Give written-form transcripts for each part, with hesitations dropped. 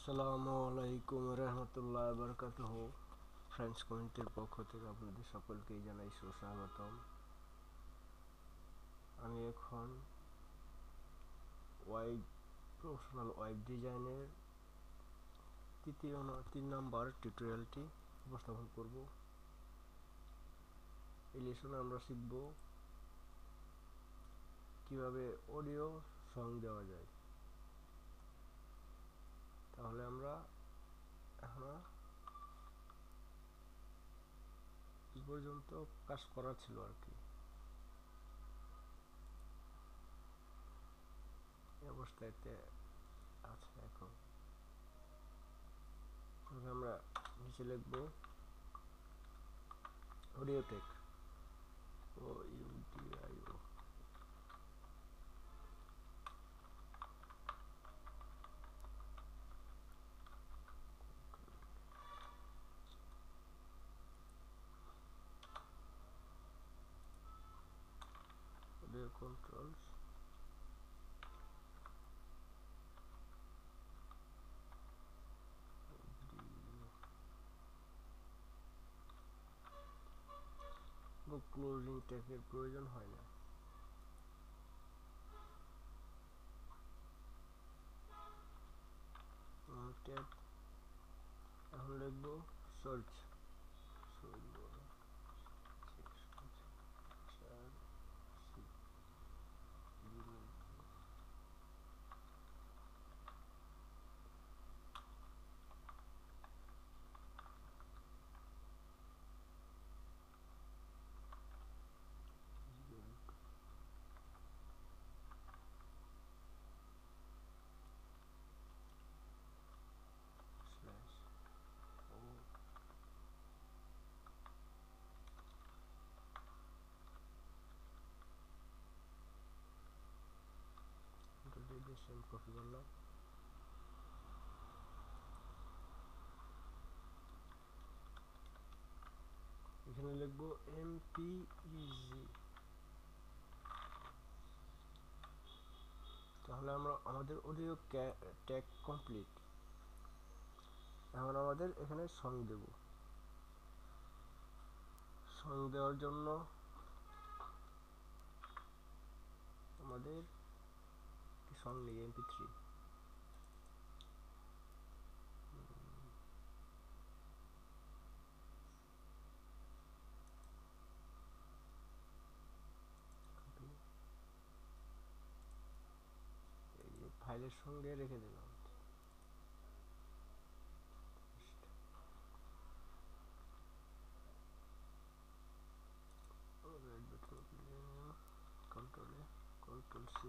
আসসালামু আলাইকুম রহমতুল্লাহ বরকাতুহ। ফ্রেন্ডস কমিউনিটির পক্ষ থেকে আপনাদের সকলকেই জানাই সুস্বাগতম। আমি এখন প্রফেশনাল ওয়েব ডিজাইনের 3 নম্বর টিউটোরিয়ালটি উপস্থাপন করব। এই লেসনে আমরা শিখব কিভাবে অডিও সং দেওয়া যায়। তাহলে আমরা এখন এই পর্যন্ত কাজ করা ছিল আর কি। এই অবস্থাতে আছে এখন। তাহলে আমরা নিচে লিখব audio tag, OUDIO। Audio controls, closing ট্যাগের প্রয়োজন হয় না। ট্যাগ এখন লিখব সার্চ। সেম কপি করলাম। এখানে লিখব MPEG। তাহলে আমাদের অডিও ট্যাগ কমপ্লিট। এখন আমাদের এখানে সং দেব। সং দেওয়ার জন্য আমাদের সং নেই MP3। এই যে ফাইলের সঙ্গে রেখে দিলাম। Ctrl C,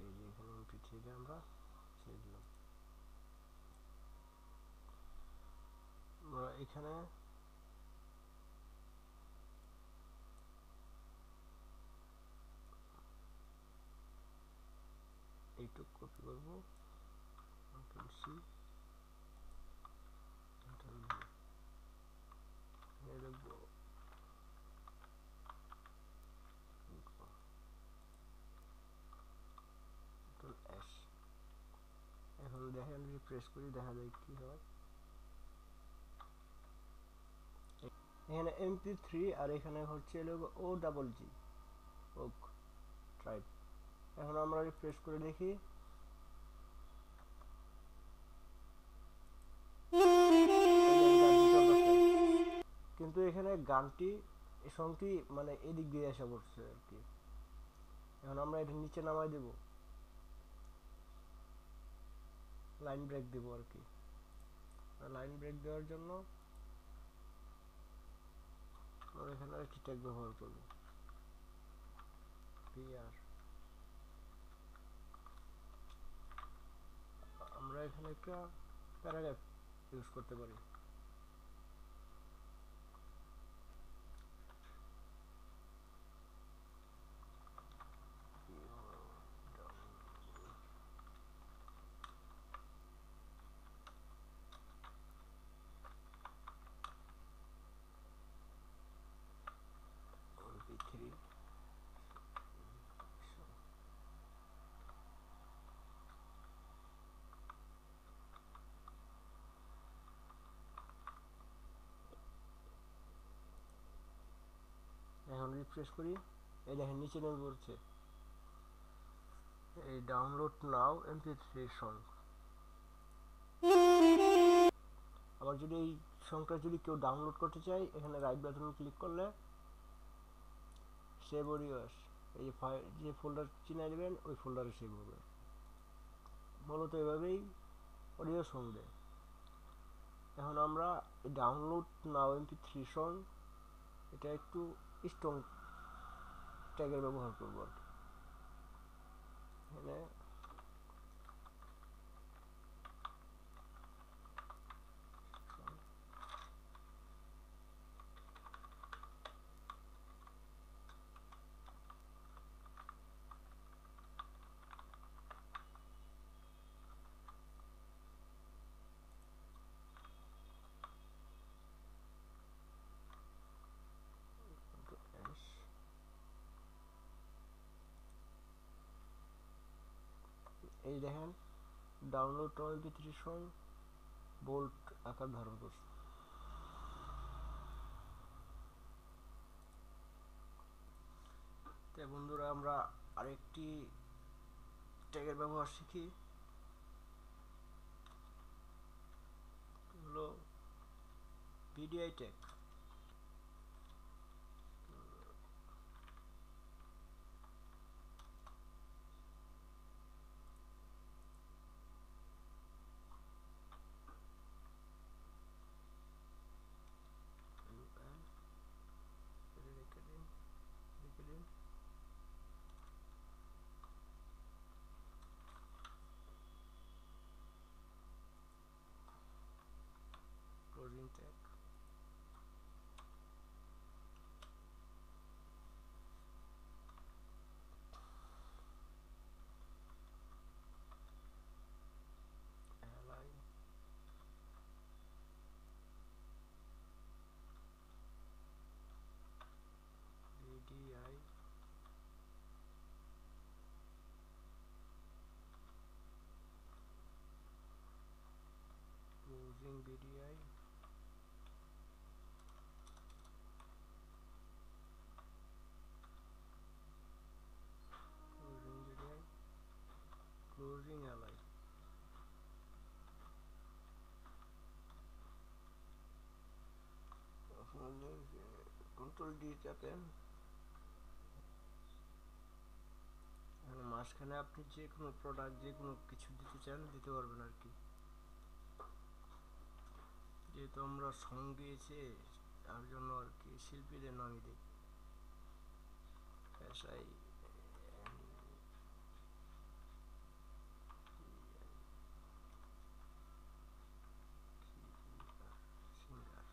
এই যে এখানে MP3 আমরা ছেড়ে দিলাম। আমরা এখানে এইটুক কপি করব, Ctrl C, Ctrl V, লিখব Ctrl S। এখন দেখেন, রিফ্রেশ করি, দেখা যায় কি হয়। এখানে MP3 আর এখানে হচ্ছে OGG, ওক ট্রাইব। এখন আমরা রিফ্রেশ করে দেখি। কিন্তু এখানে গানটি সংটি মানে এদিক দিয়ে এসে পড়ছে আর কি। এখন আমরা এটা নিচে নামাই দেব, লাইন ব্রেক দেব আর কি। লাইন ব্রেক দেওয়ার জন্য আমরা এখানে একটি ট্যাগ ব্যবহার করব, PR। আমরা এখানে একটা প্যারাগ্রাফ ইউজ করতে পারি। রিফ্রেশ করি, এই দেখেন নিচে নেমে পড়ছে এই ডাউনলোড নাও MP3 সং। আবার যদি এই সংটা যদি কেউ ডাউনলোড করতে চায়, এখানে রাইট বাটনে ক্লিক করলে সেভ অডিওস, এই যে ফাইল যে ফোল্ডার চিনে নেবেন ওই ফোল্ডারে সেভ হবে। মূলত এভাবেই অডিও সং দেয়। এখন আমরা ডাউনলোড নাও MP3 সং এটা একটু স্ট্রং ট্যাগের ব্যবহার করব আর কি। এখানে এই দেখেন ডাউনলোড MP3 সং বোল্ট আকার ধারণ করছে। তো বন্ধুরা আমরা আরেকটি ট্যাগের ব্যবহার শিখি, হলো ভিডিআই ট্যাগ। ক্লোজিং ট্যাগ, অ্যালাই, video, closing video, closing video, closing অ্যালাই। কন্ট্রোল ডি চাপেন, মাঝখানে আপনি যে কোনো প্রোডাক্ট যে কোনো কিছু দিতে চান দিতে পারবেন আর কি। যেহেতু আমরা সং দিয়েছি তার জন্য আর কি শিল্পীদের নামই দিই, পেশাই সিঙ্গার।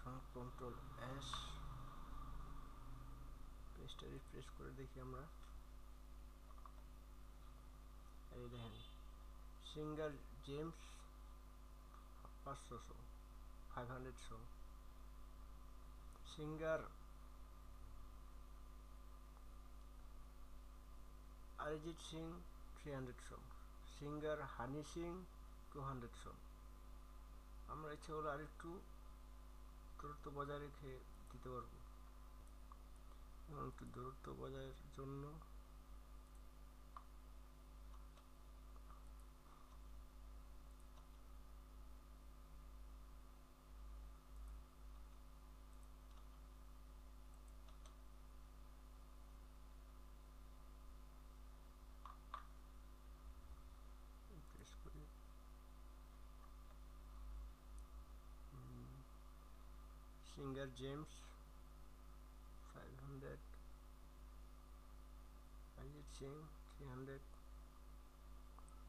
এখন কন্ট্রোল এস, পেজটা রিফ্রেশ করে দেখি আমরা। এই দেখেন singer James 500 show, 500 show, singer Arijit Singh 300 show, singer Honey Singh 200 show. আমরা ইচ্ছে হলে আরেকটু দূরত্ব বজায় রেখে দিতে পারবো। এবং একটু দূরত্ব বজায়ের জন্য প্রেস করি। Singer James 500, Arijit Singh 300।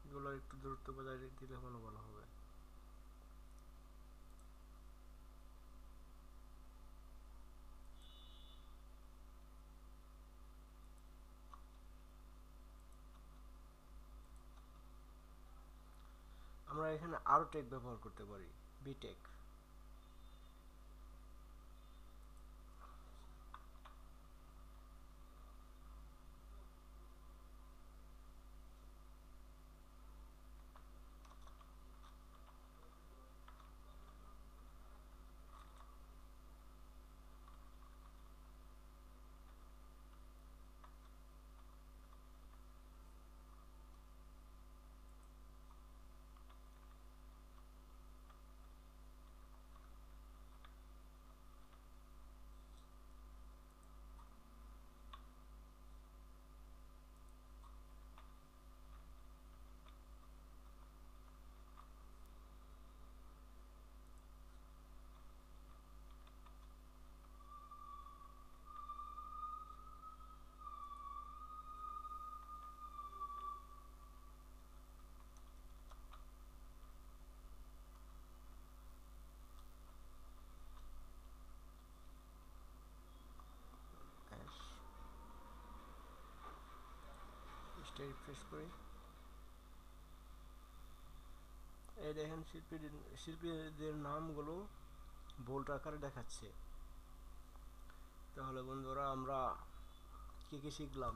এগুলো একটু দূরত্ব বজায় দিলে মনে ভালো হবে। আমরা এখানে আরো টেক ব্যবহার করতে পারি, বিটেক। রিফ্রেশ করি। এই দেখেন শিল্পীদের নামগুলো বোল্ড আকারে দেখাচ্ছে। তাহলে বন্ধুরা আমরা কি কি শিখলাম?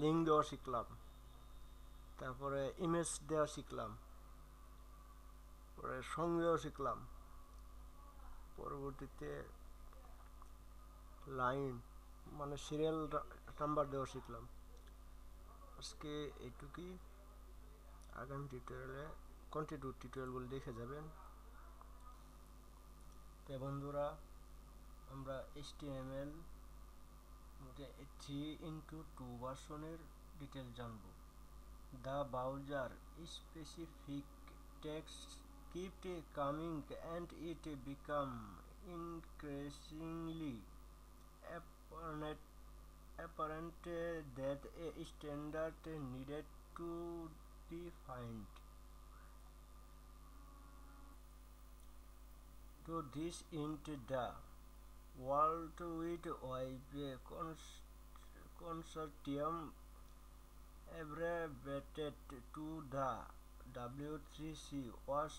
লিঙ্ক দেওয়া শিখলাম, তারপরে ইমেজ দেওয়া শিখলাম, পরে সং দেওয়া শিখলাম, পরবর্তীতে লাইন মানে সিরিয়াল নাম্বার দেওয়া শিখলাম। আজকে এইটুকুই। আগামী টিউটোরিয়ালে কন্টিনিউ টিউটোরিয়ালগুলো দেখে যাবেন। তো বন্ধুরা আমরা HTML 3x2 ভার্সনের ডিটেল জানব। The browser specific text kept coming and it become increasingly apparent that a standard needed to be found. To this end, the World Wide Web Consortium, abbreviated to the W3C, was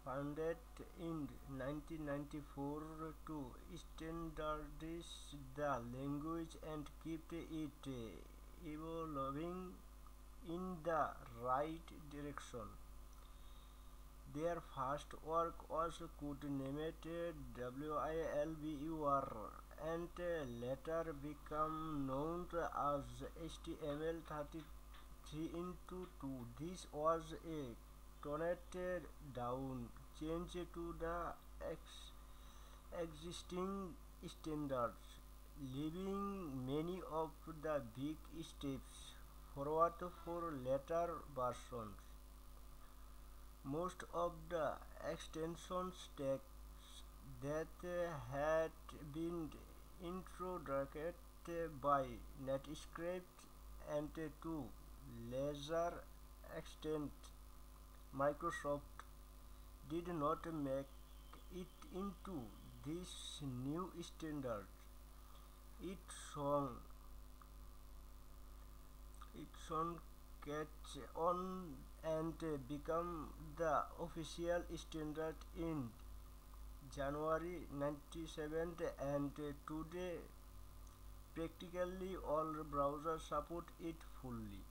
founded in 1994 to standardize the language and keep it evolving in the right direction. Their first work was codenamed WILBUR and later became known as HTML3x2. This was a toned down change to the existing standards, leaving many of the big steps forward for later versions. Most of the extensions texts that had been introduced by Netscape and to lesser extent Microsoft did not make it into this new standard. It soon catch on and become the official standard in January 97, and today practically all browsers support it fully.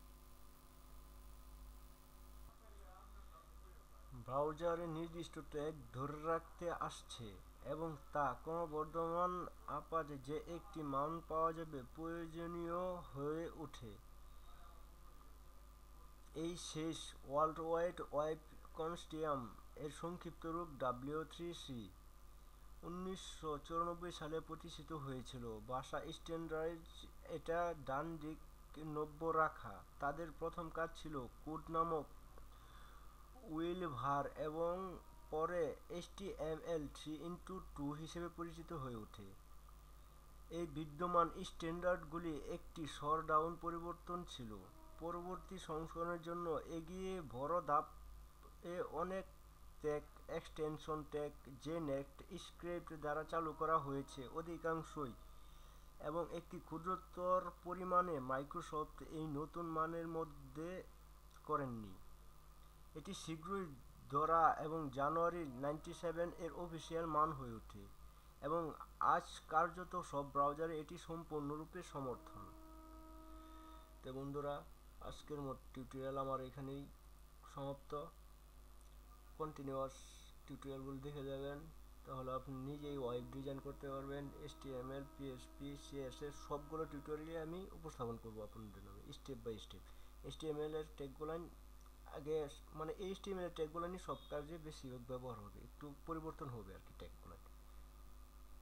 ব্রাউজারে নির্দিষ্ট tag ধরে রাখতে আসছে এবং তা ক্রমবর্ধমান আকারে যে একটি মান পাওয়া যাবে প্রয়োজনীয় হয়ে ওঠে। এই শেষ ওয়ার্ল্ড ওয়াইড ওয়েব কনসোর্টিয়াম এর সংক্ষিপ্ত রূপ W3C 1994 সালে প্রতিষ্ঠিত হয়েছিল। ভাষা স্ট্যান্ডার্ড এটা ডান দিক নব্য রাখা। তাদের প্রথম কাজ ছিল কোড নামক উইলভার এবং পরে HTML 3x2 হিসেবে পরিচিত হয়ে ওঠে। এই বিদ্যমান স্ট্যান্ডার্ডগুলি একটি শটডাউন পরিবর্তন ছিল। পরবর্তী সংস্করণের জন্য এগিয়ে বড় ধাপ এ অনেক ট্যাগ এক্সটেনশন ট্যাগ জেনেট স্ক্রিপ্ট দ্বারা চালু করা হয়েছে অধিকাংশই, এবং একটি ক্ষুদ্রতর পরিমাণে মাইক্রোসফট এই নতুন মানের মধ্যে করেননি। এটি শীঘ্রই ধরা এবং জানুয়ারি 97 এর অফিসিয়াল মান হয়ে ওঠে, এবং আজ কার্যত সব ব্রাউজারে এটি সম্পূর্ণরূপে সমর্থন। তো বন্ধুরা, আজকের টিউটোরিয়াল আমার এখানেই সমাপ্ত। কন্টিনিউয়াস টিউটোরিয়ালগুলো দেখে যাবেন, তাহলে আপনি নিজেই ওয়েব ডিজাইন করতে পারবেন। HTML, PHP, CSS সবগুলো টিউটোরিয়ালে আমি উপস্থাপন করব আপনাদের নামে স্টেপ বাই স্টেপ। HTML এর ট্যাগগুলো আগে মানে HTML এর ট্যাগগুলো নিয়ে সব কাজে বেশিরভাগ ব্যবহার হবে, একটু পরিবর্তন হবে আর কি ট্যাগগুলো,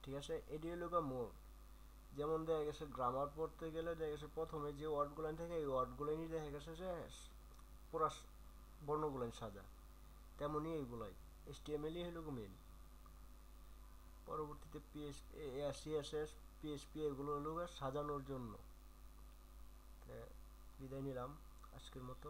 ঠিক আছে। এটি হলো মোর, যেমন দেখা গেছে গ্রামার পড়তে গেলে দেখা গেছে প্রথমে যে ওয়ার্ডগুলো থাকে এই ওয়ার্ডগুলো নিয়ে দেখা গেছে যে পুরা বর্ণগুলো সাজা, তেমনই এইগুলাই HTML হলো মেন। পরবর্তীতে CSS, PHP এগুলো হলো সাজানোর জন্য। বিদায় নিলাম আজকের মতো।